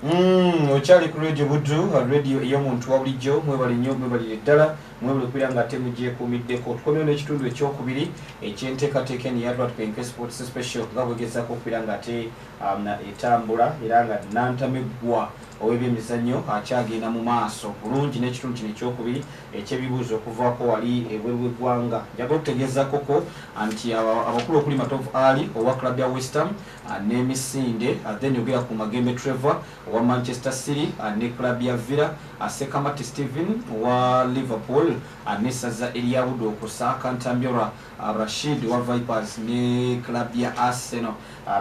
Okyali ku radio Buddu, radio ey'omuntu wa bulijjo, mwebale nnyo mwebalire ddala, mwebale okubeera nga ate mugyeekuumiddeko. Tukomyewo n'ekitundu ekyokubiri eky'enteekateeka eno eya Advert Penke Sports Special nga bwegezaako okubeera nga ate etambula era nga Nantamegwa Webyemizannyo akyagenda mu maaso bulungi n'ekitundu kino ekyokubiri eky'ebibuuzo okuvaako wali ebweru bw'eggwanga. Njagala okutegeezaakoko nti abakulu okuli Matovu Ali owa club ya West Ham n'emisinde then yogera ku Magembe Trevor owa Manchester City ne club ya Villa, Sekamati Stephen wa Liverpool n'essaza erya Buddu okusaaka Ntambira Rashid wa Vipers ne club ya Arsenal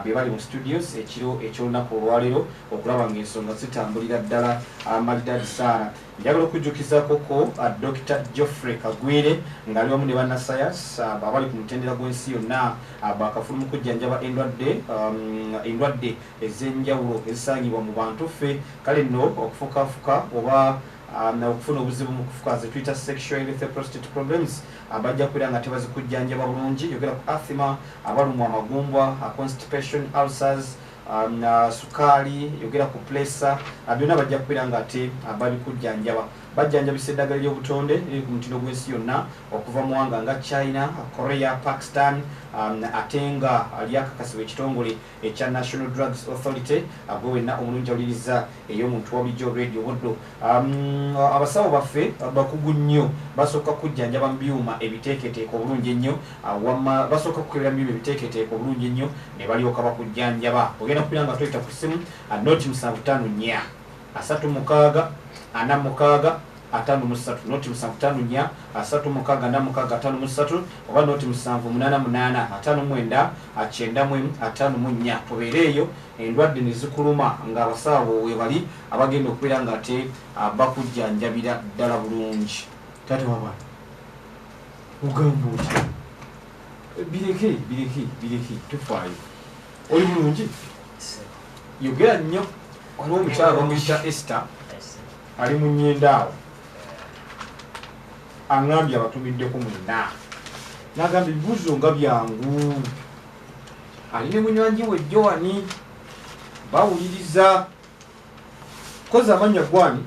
be bali mu studios ekiro eky'olunaku olwaleero okulaba ng'ensonga zitambulira ddala amalidadi saara. Njagala okujjukizaakoko Dr. Geoffrey Kagwire ng'ali wamu ne bannasayansi abali ku mutendera gw'ensi yonna bakafulu mu kujjanjaba endwadde ez'enjawulo ezisangibwa mu bantu ffe. Kale nno okufukafuka oba okufuna obuzibu mu kufuka ze tuyita sexual health prostate problems abajja kubeera nga tebazikujjanjaba bulungi. Yogera ku asthma, abalumwa amagumba, constipation, ulcers, sukaali, yogera ku pressure, byonna bajja kubeera nga ate abali kujjanjaba bajjanjabisa eddagala ly'obutonde liri ku mutindo gw'ensi yonna okuva mu wanga nga China, Korea, Pakistan, ate nga lyakakasibwa ekitongole ekya National Drugs Authority gwe wenna omulungi awuliriza ey'omuntu wa bulijjo radio Buddu. Abasawo baffe bakugu nnyo, basooka kujjanjaba mu byuma ebiteeketeeka obulungi ennyo, basooka kukebera mu byuma ebiteeketeeka obulungi ennyo ne balyoka bakujjanjaba. Ogenda kubeera nga toyita ku ssimu noti 754 36 46 53 noti 754 36 46 53 oba noti 788 59 94. Tobeereeyo endwadde ne zikuluma ng'abasawo weebali abagenda okubeera nga ate bakujjanjabira ddala bulungi. Tate wabana ogamba otya? Bireke tufaayo. Oli bulungi? Yogera nnyo. Waliwo omukyala bamuyita Esther ali mu Nnyendaawo aŋŋambye abatumiddeko mwenna n'agamba ebibuuzo nga byangu. Ali ne munywanyi we Joani bawuliriza kozi amanya gwani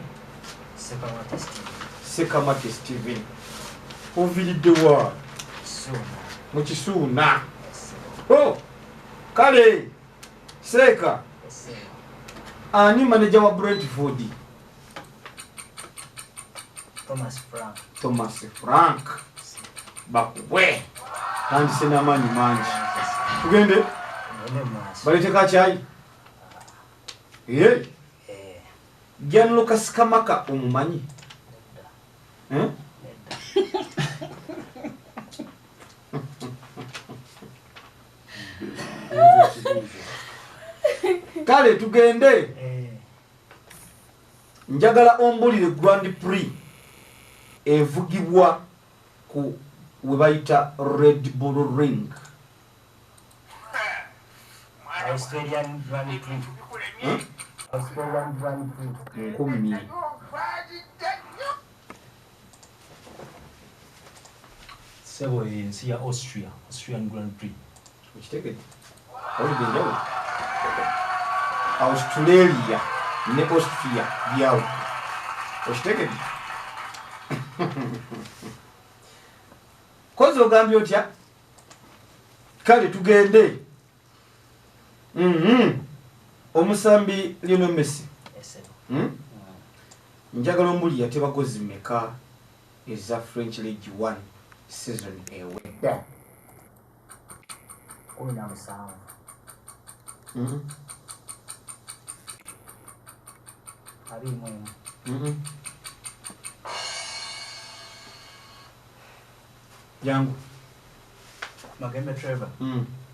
Sekamati Stephen oviridde wa mu Kisuuna. Kale Seeka ani manager wa Brentford? Thomas Frank bakubwe tandise n'amaanyi mangi. Tugende baleeteka kyayi Jan Lucas Kamaka omumanyi? Kale tugende. Njagala ombulire Grand Prix evugibwa ku webayita Red Bull Ring. Australian Grand Prix. Australian Grand Prix. Nkumi. Sebo ensi ya Austria, Austrian Grand Prix. Ukitegedde? Olugendo. Australia ne Austria byawo. Ukitegedde? Kozi ogambye otya? Kale tugende. Omusambi Lionel Messi. Njagala ombuli yateba gozi meka eza French League 1 season ewedda. 17. Ari mwema. Yangu Magembe Trevor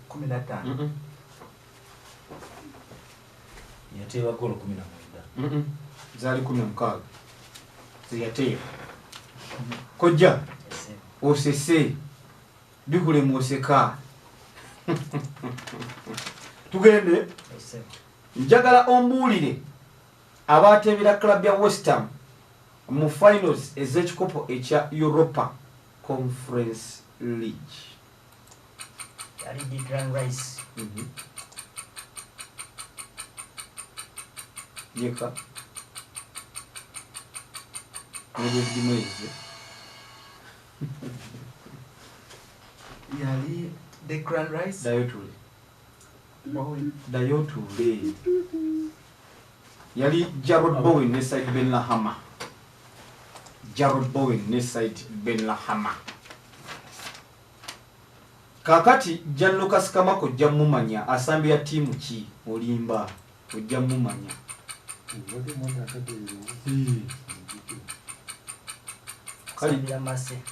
15. Yateba golo 19. Zali 16 ziyateba kojja osese bikule mwoseka. Tugende. Njagala ombuulire abaatebera club ya West Ham mu finals ez'ekikopo ekya Europa Conference League. Yali Declan Rice. Yeka. Webyemizannyo. Yali the Grand Rice. Dayotule. Yali Jarrod Bowen ne side Ben Lahama. Jarrod Bowen ne side Ben Lahama. Kakati Jan Lucas Kamako Jamumanya asambi ya timu ki olimba ojamumanya.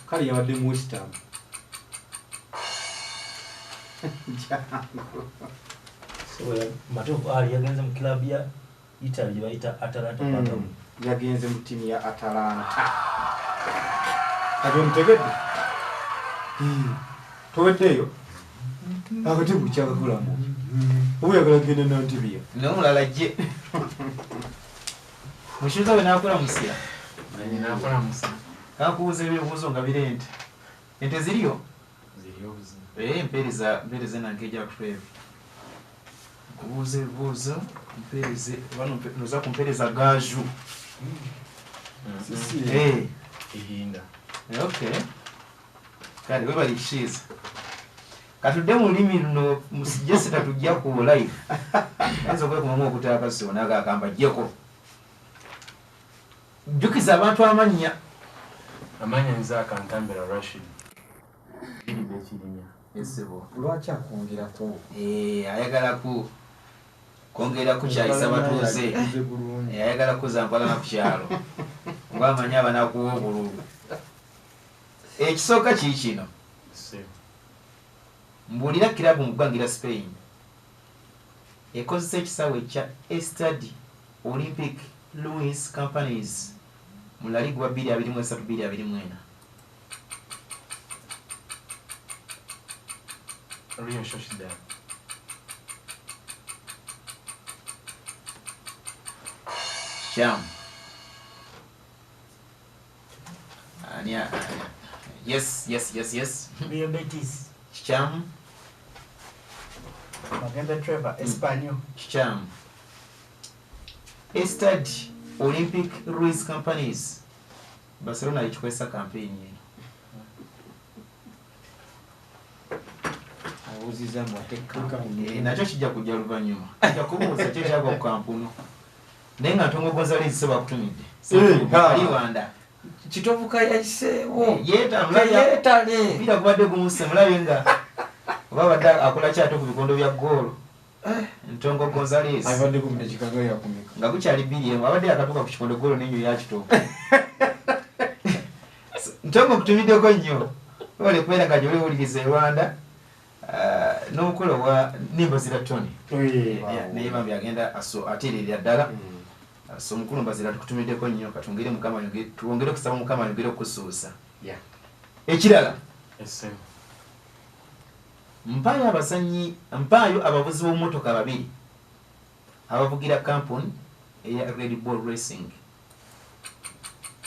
Kali yawadde mu West Ham. So Matovu Ali yagenze mu club ya Italy bayita Atalanta Bergamo. Yagenze mu timu ya Atalanta. Kati omutegedde? Toweddeyo? Akati bukyakakulamu. Oyagala genda Nantamegwa. N'omulala jje. Mushuza we nakola musya. Nanye nakola musya. Kakubuza ebibuuzo nga birente. Ente ziriyo? Ziriyo buzima. Mpereza nankeja kutwebe. Kubuza ebibuuzo, noza kumpereza gaju. Sisi. Ihinda. Okay. Kali we bali kishiza. Katudde mu limi luno musijese tatujja ku live. Enzo kwe kumama okutaka so naga akamba jeko. Jukiza abantu amanya nzaka Ntambira Rashid. Ili bekirinya. Esebo. Lwaki akwongera ko? Ayagala kwongera ku kyayisa batuuze. Ayagala kuzampala na kukyalo. Ngwamanya abanakuwa obululu. Ekisooka kikino. Mbulira kirabu mu ggwangira Spain. Ekozesa ekisawe kya Estadi Olympic Louis Companies mu La Liga 2023-2024. Rio Sociedad. Sham. Ania. Yes. Real Betis. Sham. Magenda Trevor, Espanyol. Sham. Estad Olympic Ruiz Companies. Barcelona ichikwesa campaign. Awuziza mwateka. Nacho kijja kujja luvanyuma. Yakubuuza kye kyagwa ku kampuno. Nenga ntongo Gonzalez seba kutumidde. Ali wanda. Kitovuka yayiseewo. Yetale. Bila kubadde gumuse mulabenga. Babadde akola kyato ku bikondo bya goal. Ntongo Gonzalez. Abadde ku mudekikaga yakumika. Nga kukyali bili abadde akatuka ku kikondo goal n'enyo yakitoka. Ntongo kutumiddeko nnyo. Ole kwera nga jole uligize Rwanda. N'omukola wa Nimbazira Tony. Naye bambi agenda atirira ddala. So mukulu Mbazira tukutumiddeko nnyo katungire Mukama tuwongere kusaba Mukama yongere okusuusa. Ekirala. Mpaayo abavuzi b'emmotoka babiri abavugira kampuni eya Red Bull Racing.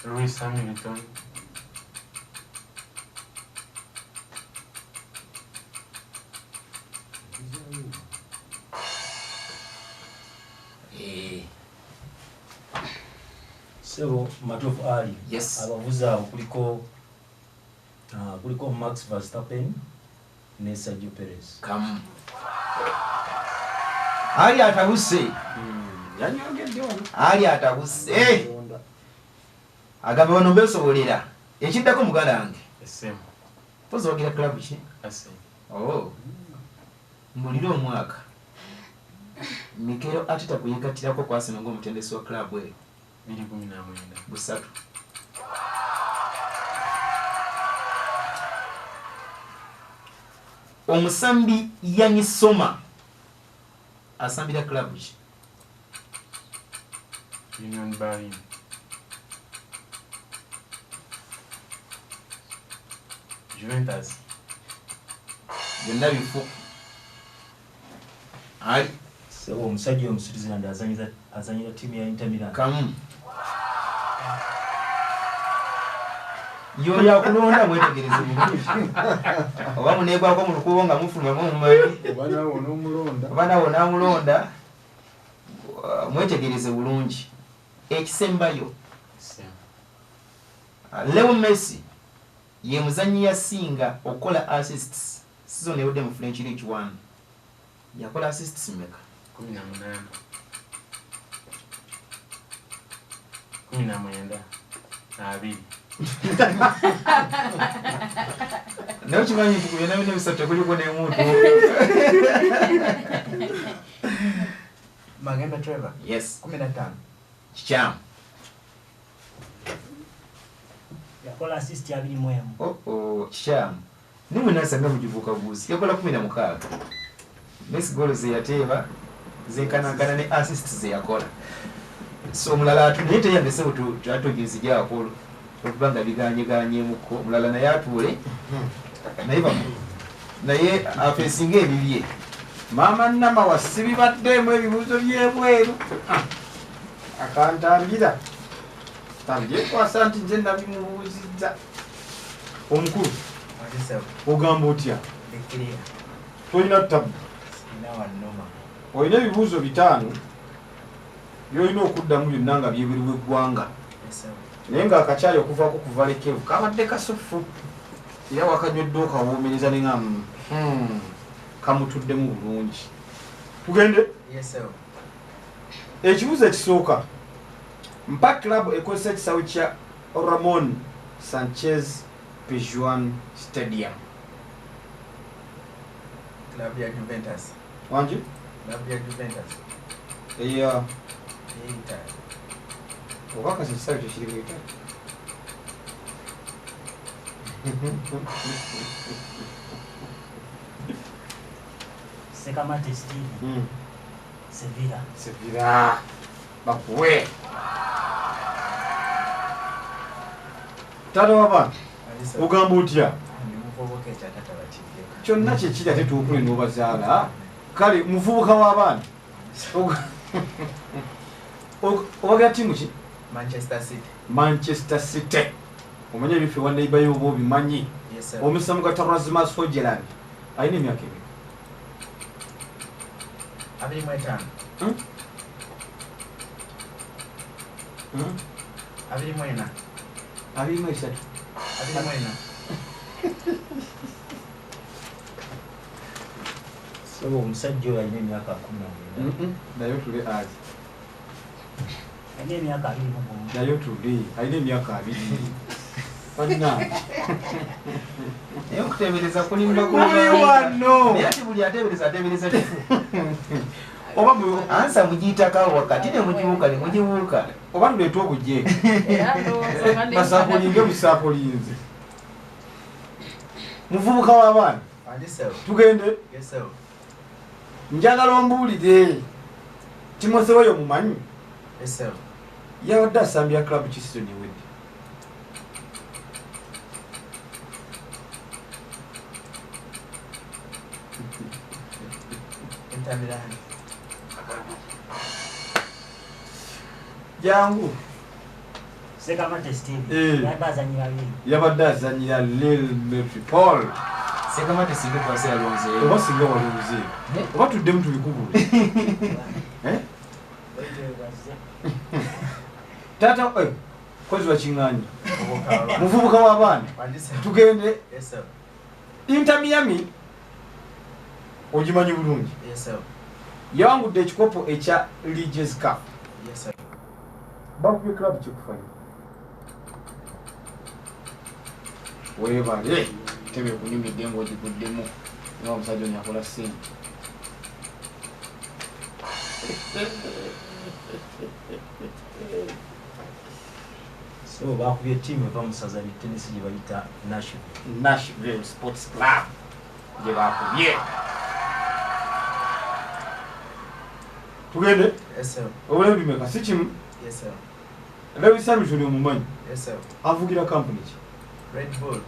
Lewis Hamilton. Sebo Matovu Ali. Yes. Abavuzi abo kuliko Max Verstappen ne Sergio Perez. Kam. Ali atabuse. Yanyongedde wano. Ali atabuse. Agamba bano besobolera. Ekiddako muganda wange. Esem. Pozo wagira club ki? Asem. Oh. Muliro omwaka. Mikero atita kuyekatirako kwasema ng'omutendesi wa club we. 2019. Busatu. Omusambi Yanisoma asambira club ki? Union Berlin. Juventus. Byonna bifu. Ali. Sebo omusajja omusirizi azanyira timu ya Inter Milan. Kamu. Yo ya kulonda mwetegereze bulungi. Oba munegwako mu lukubo nga mufuluma mu mali. Bana wona mulonda. mwetegereze bulungi ekisembayo Leo Messi ye muzannyi yasinga okola assists season ewedde mu French League 1 yakola assists meka 18 nawe kimanyi nti kubyonna bino bisatu kuliko n'emuntu Magembe Trevor. yes 15. kikyamu yakola assist ya 21 kikyamu nimwe nasanga mugivuka buzi yakola 16 Messi goal ze yateeba zenkanagana ne assists ze yakola so mulala atunete yandese atogezija akolo okubanga biganyeganyemuko mulala naye atuule naye afeesinga ebibye Mama nama wasibi baddemu ebibuuzo byebweru akantambira tambye kwasa nti nze nabimubuuzizza omukulu ogamba otya tolina tabu olina ebibuuzo 5 byolina okuddamu byonna nga byebiri w'eggwanga naye ng'akakyali okuvaako kuva lekevu kabadde kasufu era wakanywedde okawoomereza ne nga kamutuddemu bulungi tugende ekibuuzo ekisooka mpa club ekozesa ekisawo kya Ramon Sanchez Pizjuan Stadium Club ya Juventus. wangi Club ya Juventus. eya Italy. okakasa ekisawo ekyo kiri mu Italy Sekamate Steve Sevilla bakuwe tata w'abaana ogamba otya kyonna kyekiri ate tuukule n'obazaala kale muvubuka w'abaana obagira ttiimu ki Manchester City omanye ebife wa neighbor y'oba obimanyi omisa mu Gatarazima Sojeland alina emyaka ebiri 25. 24. 23 so omusajja oyo alina emyaka 10 naye tule azi alina emyaka 21 naye tule alina emyaka 2 alina naye okuteebereza kulimba wano naye ati buli ateebereza oba ansa mugiyitakawo wakati ne mugibuuka ne mugibuuka oba tuleeta obujje basaakolinge busaakolinze muvubuka w'abaana tugende njagala ombuulire Timothy oyo mumanyi yabadde asambya club ki season ewedde jangu Sekamate Steve yabadde azanyira Lille Metropole Sekamate singa twase yalonzeeyo oba singa walonze oba tuddemu tubikubule tata kozi wakiŋŋaanyi muvubuka w'abaana tugende Inter Miami ogimanyi bulungi yawangudde ekikopo ekya Leagues Cup bakubye club kikufanyi webale tebe kunyumidde ng'ogiguddemu nga omusajja onyo akola ssente so bakubye ttiimu eva mu ssaza lye tenisi gye bayita Nashville Sports Club gye bakubye tugende obulamu bimeka si kimu Lewis Hamilton omumanyi avugira kampuni ki Red Bull.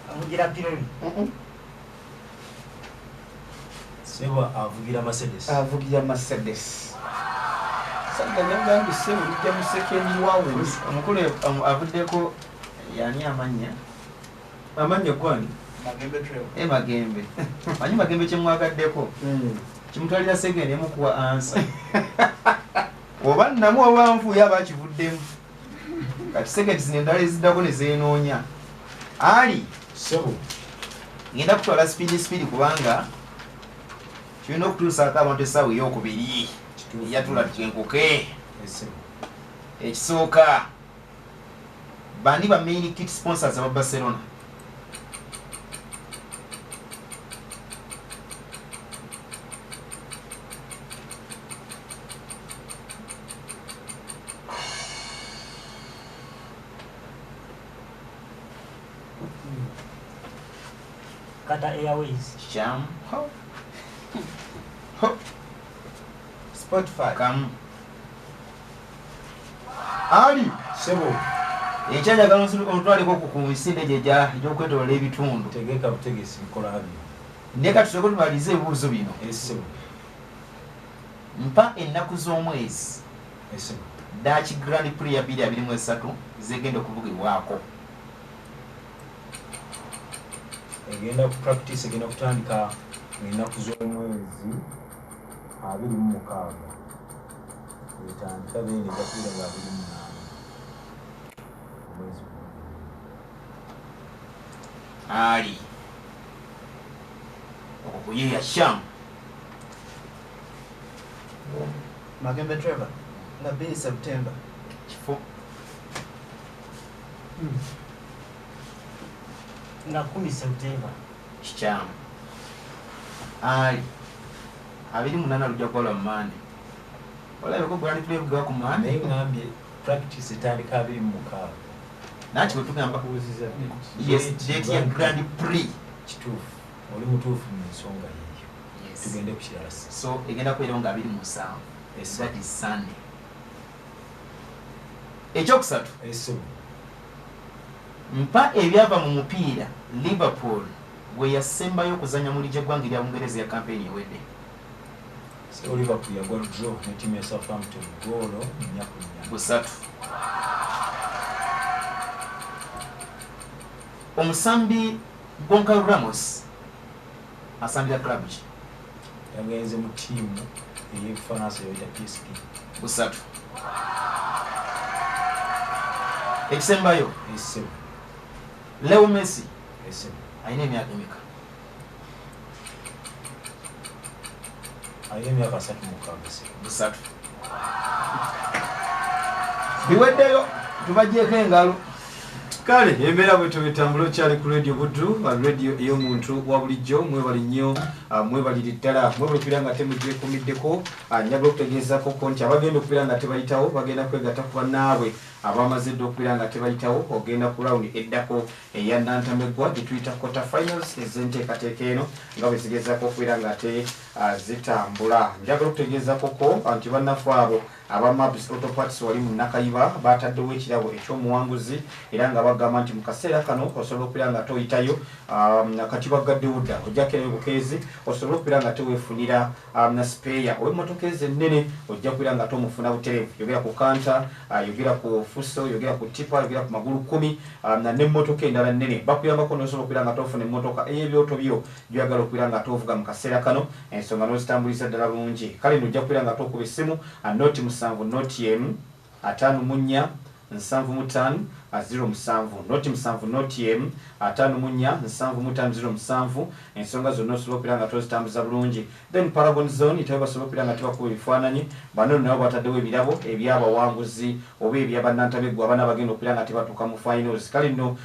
avugira Pirelli seba avugira Mercedes avugira Mercedes Sanga nyangambye sebo lijja mu sekendi wawe. Omukulu avuddeko yani amanya gwani Magembe trail. Magembe. Manyi Magembe kyemwagaddeko. Kimutwalira segende mukuwa ansa. Oba namu awanfu yaba kivuddemu. Kati segende zino endala eziddako ne zeenoonya. Ali sebo ngenda kutwala speed kubanga tulina okutuusaako abantu essaawa ey'okubiri yatula twenkuke. Ekisooka bani ba main kit sponsors aba Barcelona. Qatar Airways. Sham. Ho. Spotify. Kam. Ali. sebo Ekyajagala ontwaliko ku misinde gyeja egy'okwetolola ebitundu. tegeka butegesi bikola habyo. Neka tusooka tumalize ebibuuzo bino. Sebo Mpa ennaku z'omwezi sebo Dutch Grand Prix ya 2023 zegenda okuvugibwako. egenda ku practice egenda kutandika ennaku z'omwezi 26 etandika bene gakuira nga 28 omwezi Ali okuyeya Sham. Magembe Trevor. Na 2 September. Kifo Nga 10 September. kikyamu. Ali 28 lujja kukola mu Mande. Olabeko Grand Prix evuga ku naye Mande. ngambye practice etandika 26 Naki bwe tugamba kubuuziza yes date ya Grand Prix. kituufu oli mutuufu mu nsonga yeeyo Yes. tugende ku kirala So egenda kubeerawo nga 27. That is Sunday. Ekyokusatu sebo mpa ebyava mu mupiira Liverpool bwe yasembayo okuzanya mu ligye eggwanga erya Bungereza ya kampeni ewedde. Liverpool yagwa draw ne tiimu ya Southampton goolo 4-4. Busatu. Omusambi Goncalo Ramos asambira club ki? yagenze mu ttiimu ey'ebufaransa yoyita PSG. Busatu. Ekisembayo Sebo Leo Messi sebo alina emyaka emeka? alina emyaka 36. Busatu. Biweddeyo tubajjeeko engalo. Kale embeera bweto bitambula okyali ku radio Buddu, radio ey'omuntu wa bulijjo. Mwebali nnyo, mwebalire ddala, mwebulukira nga temugyekumiddeko. Njaga okutegeezako ko nti abagenda okubeera nga tebayitawo bagenda kwegatta ku bannaabwe abamaze dda okubeera nga tebayitawo. Ogenda ku rawundi eddako eya Nantamegwa gye tuyita quarter finals ez'enteekateeka eno nga bwe zigezaako okubeera nga te zitambula. Njagala okutegeezako ko nti bannaffe abo aba Mabs Auto Parts wali mu Nakayiba bataddewo ekirabo eky'omuwanguzi era nga bagamba nti mu kaseera kano osobola okubeera nga toyitayo kati bagaddewo dda ojjako ebukeezi osobola okubeera nga teweefunira na speya ow'emmotoka ezo ennene ojja kubeera nga tomufuna buterevu. Yogera ku kanta, yogera ku fuso, yogera ku tipa, yogera ku magulu 10 n'emmotoka endala nnene bakuyambako n'osobola okubeera nga tofuna emmotoka ey'ebyoto byo gy'oyagala okubeera nga tovuga mu kaseera kano ensonga n'ozitambuliza ddala bulungi. Kale nno ojja kubeera nga tokuba essimu noti 7 noti emu 54 75 07 noti 7 noti emu 54 75 07 ensonga zonna osobola okubeera nga tozitambuza bulungi. Then Paragon Zone itawe basobola okubeera nga tebakuba ebifaananyi bano nabo bataddewo ebirabo ebyabawanguzi oba ebyabannantamegwa abana bagenda okubeera nga tebatuuka mu finals. Kale nno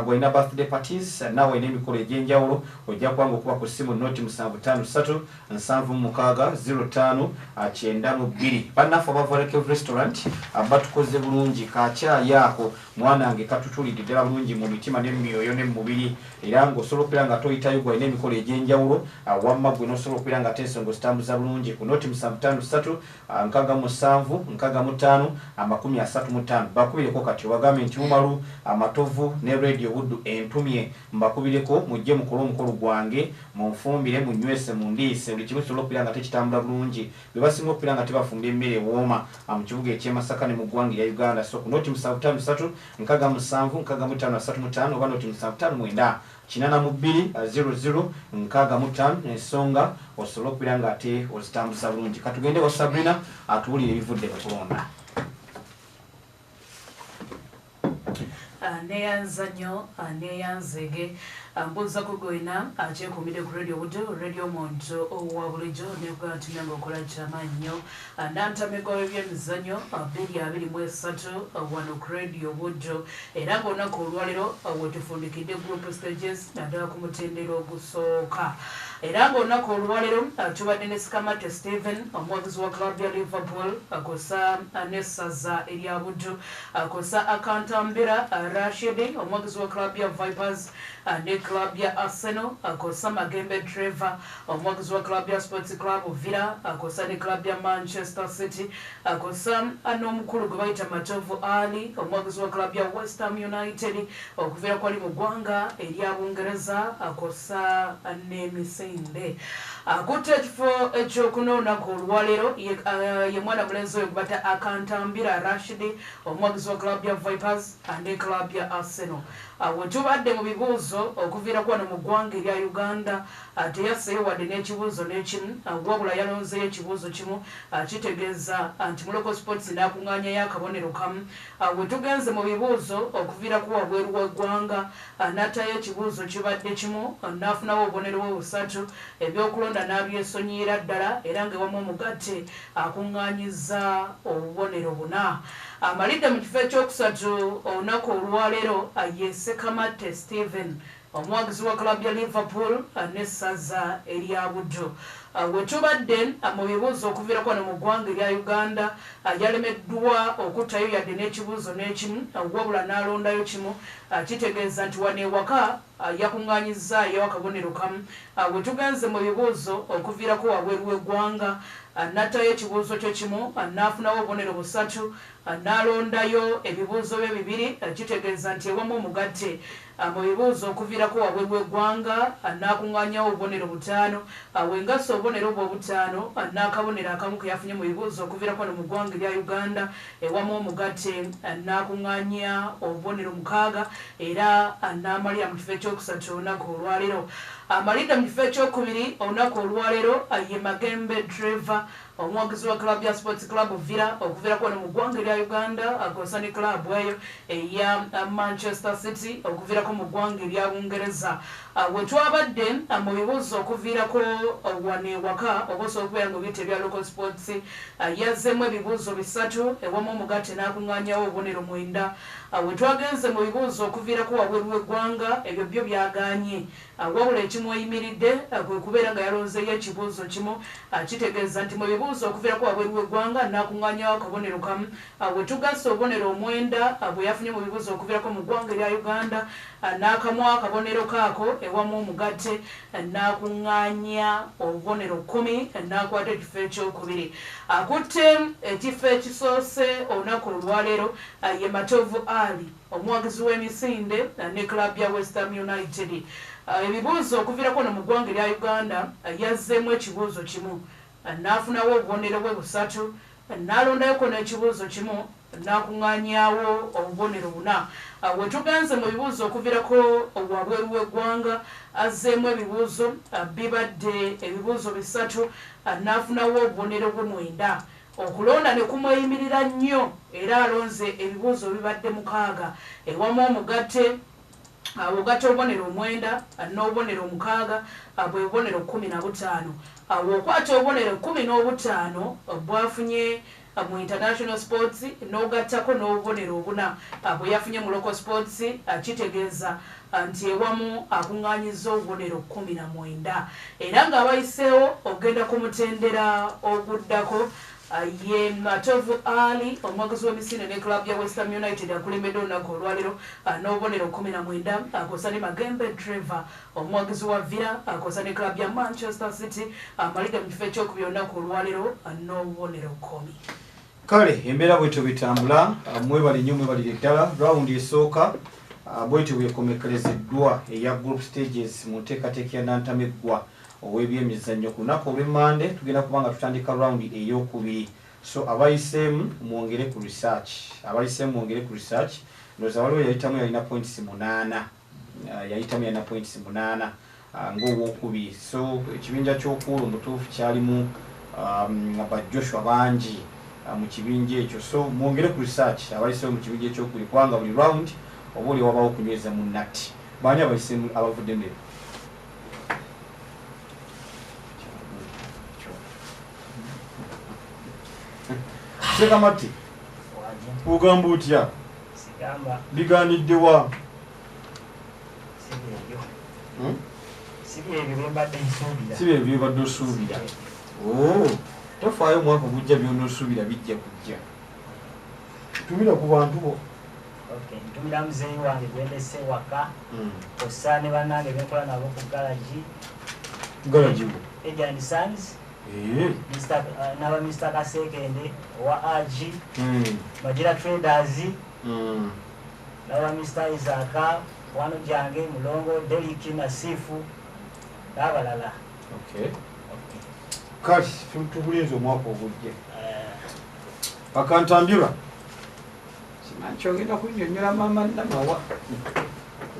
gwalina birthday parties nawe olina emikolo egy'enjawulo ojja kubanga okuba ku ssimu noti 753 76 05 92 bannaffe aba Volcano Restaurant batukoze bulungi kacaayi ako mwanange katutulidde ddala bulungi mu mitima n'emyoyo ne mu mubiri era ng'osobola okubeera nga toyitayo gwe alina emikolo egy'enjawulo wamma gwe n'osobola okubeera nga tensonga zitambuza bulungi ku noti 753 67 65 35 bakubireko kati wagambe nti Umaru Amatovu ne Radio Wood entumye mbakubireko mujje mukole omukolo gwange munfumbire munywese mundiise buli kimu kisobola okubeera nga tekitambula bulungi bwe basinga okubeera nga tebafumba emmere ewooma mu kibuga eky'e Masaka ne mu ggwanga erya Uganda. So ku noti 753 67 65 oba noti 759 82 00 ensonga osobola okubeera nga ate ozitambuza bulungi. Katugende wa Sabrina atuwulire ebivudde mu kulonda. Neyanzannyo neyanzege mbuuza kugoyina akyekuumidde ku Radio Wood Radio Monto owa bulijjo nekwatuma nga okola kyamannyo Nantamegwa Webyemizannyo 2023 wano ku Radio Wood era ng'olunaku olwaliro wetufundikidde group stages naddala ku mutendero ogusooka era ng'olunaku olwaliro tubadde ne Sikamate Stephen omuwagizi wa club ya Liverpool akosa n'essaza erya Buddu akosa Akantambira Rashid omuwagizi wa club ya Vipers ne club ya Arsenal akosa Magembe Trevor omuwagizi wa club ya Sports Club Villa akosa ne club ya Manchester City akosa n'omukulu gwe bayita Matovu Ali omuwagizi wa club ya West Ham United okuviira kwali mu ggwanga erya Bungereza akosa n'emisinde akutte ekifo ekyokunoonako olwaleero ye mwana mulenzi oyo gubata Akantambira Rashid omuwagizi wa club ya Vipers ne club ya Arsenal. Wetubadde mu bibuuzo okuviira kwano mu ggwanga erya Uganda teyasseeyo wadde n'ekibuuzo n'ekimu wabula yalonzeeyo ekibuuzo kimu kitegeeza nti Muloko Sports n'akuŋŋaanyayo akabonero kamu. Wetugenze mu bibuuzo okuviira ku wabweru w'eggwanga n'attayo ekibuuzo kibadde kimu n'afunawo obubonero bwe busatu ebyokulonda n'abyesonyiira ddala era ng'ewamu omugatte akuŋŋaanyizza obubonero buna. Amalidde mu kifo ekyokusatu olunaku olwaleero ye Sikamate Stephen omuwagizi wa club ya Liverpool n'essaza erya Buddu. Wetubadde mu bibuuzo okuviira kwano mu ggwanga erya Uganda yalemeddwa okuttayo yadde n'ekibuuzo n'ekimu wabula n'alondayo kimu kitegeeza nti wano ewaka yakuŋŋaanyizzaayo akabonero kamu. Wetugenze mu bibuuzo okuviirako wabweru w'eggwanga n'attayo ekibuuzo kye kimu n'afunawo obubonero busatu n'alondayo ebibuuzo bye bibiri kitegeeza nti ewamu omugatte mu bibuuzo okuviirako wabweru w'eggwanga n'akuŋŋaanyawo obubonero butaano wengassa obubonero bwe obutaano n'akabonero akamu ke yafunye mu bibuuzo okuviirako wano mu ggwanga erya Uganda ewamu omugatte n'akuŋŋaanya obubonero 6 era n'amalira mu kifo ekyokusatu olunaku olwaleero. Amalidde mu kifo ekyokubiri olunaku olwaleero ye Magembe Trevor omuwagizi wa club ya Sports Club Villa okuviira kwano mu ggwanga erya Uganda akosa ne club eyo eya Manchester City okuviirako mu ggwanga erya Bungereza. Wetwabadde mu bibuuzo okuviirako wano ewaka oba osobola okubeera nga obiyita ebya Local Sports yazzeemu ebibuuzo 3 ewamu omugatte n'akuŋŋaanyawo obubonero 9. Wetwagenze mu bibuuzo okuviirako wabweru w'eggwanga ebyo byo byagaanye wabula ekimu eyimiridde kwe kubeera nga yalonzeeyo ekibuuzo kimu kitegeeza nti mu bibuuzo okuviirako wabweru w'eggwanga n'akuŋŋaanyawo akabonero kamu. Wetugasse obubonero 9 bwe yafunye mu bibuuzo okuviirako mu ggwanga erya Uganda n'akamu akabonero kaako ewamu omugatte n'akuŋŋaanya obubonero 10 n'akwata ekifo ekyokubiri. Akutte ekifo ekisoose olunaku olwaleero ye Matovu Ali omuwagizi w'emisinde ne club ya West Ham United. Ebibuuzo okuviirako no mu ggwanga erya Uganda yazzeemu ekibuuzo kimu n'afunawo obubonero bwe busatu n'alondayoko n'ekibuuzo kimu n'akuŋŋaanyaawo obubonero 4. Wetugenze mu bibuuzo okuviirako wabweru w'eggwanga azzeemu ebibuuzo bibadde ebibuuzo 3 n'afunawo obubonero bwe 9. Okulonda ne kumweyimirira nnyo era alonze ebibuuzo bibadde 6 ewamu omugatte ogatta obubonero 9 n'obubonero 6 bwe bubonero 15. Okwata obubonero 15 bwafunye mu international sports n'ogattako n'obubonero 4 bwe yafunye mu local sports kitegeeza nti ewamu akuŋŋaanyiza obubonero 19 era ng'abayiseewo ogenda ku mutendera oguddako ye Matovu Ali omwaguzi w'emisinde ne club ya West Ham United akulembedde olunaku olwaleero n'obubonero 19 akosa ne Magembe Trevor omwaguzi wa Villa akosa ne club ya Manchester City amalidde mu kifo ekyokubiri olunaku olwaleero n'obubonero 10. Kale embeera bwetyo bitambula mwebale nnyo mwebalire ddala rawundi esooka bwetyo bwekomekelezeddwa eya group stages mu nteekateeka ya Nantamegwa Webyemizannyo ku lunaku olw'Emmande tugenda kubanga tutandika rawundi ey'okubiri. So abayiseemu mwongere ku research ndowooza waliwo yayitamu yalina points 8 ng'owookubiri. So ekibinja ky'okuula omutuufu kyalimu bajjoshwa bangi mu kibinja ekyo. So mwongere ku research abayiseemu mu kibinja ekyokubiri kubanga buli round oba oli wabawo okunyweza mu nnatti. Baani abayiseemu abavudde mbere? Sekamati ugamba otya? Sigamba biganidde wa? sibye ebyo mbadde nsuubira. Si bye badde osuubira. Tofaayo omwaka ogujja by'onoosuubira bijja kujja. Tumira ku bantu bo. Ntumira muzeeyi wange gwendese waka ossa ne bannange benkola nabo ku galaji Ejani Sons naba Mr. Kasekende wa Aji Majira Traders naba Mr. Isaka wano jange Mulongo Deliki na Sifu n'abalala. Kati tubulinze omwaka ogujja Akantambira simanyi ogenda kunnyonnyola maama Namawa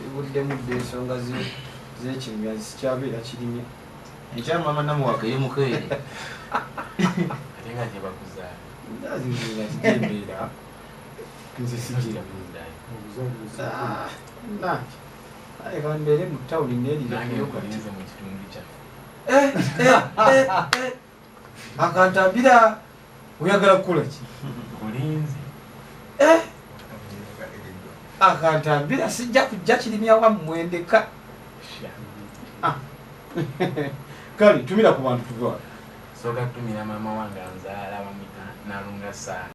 ebuddemu dde ensonga z'ekimya zikyabeera kirimya enkya maama Namuwaka yemukeere ate nga gye bakuzaala zimbeera nze sigira kandeere mu tawuni nange okulinze mu kitundu kyaffe Akantambira oyagala kukola ki? kulinze Akantambira sijja kujja kirimya wammwe ndeka. Kale tumira ku bantu tuva sooka kutumira maama wange anzaala bamuyita Nalunga Saala.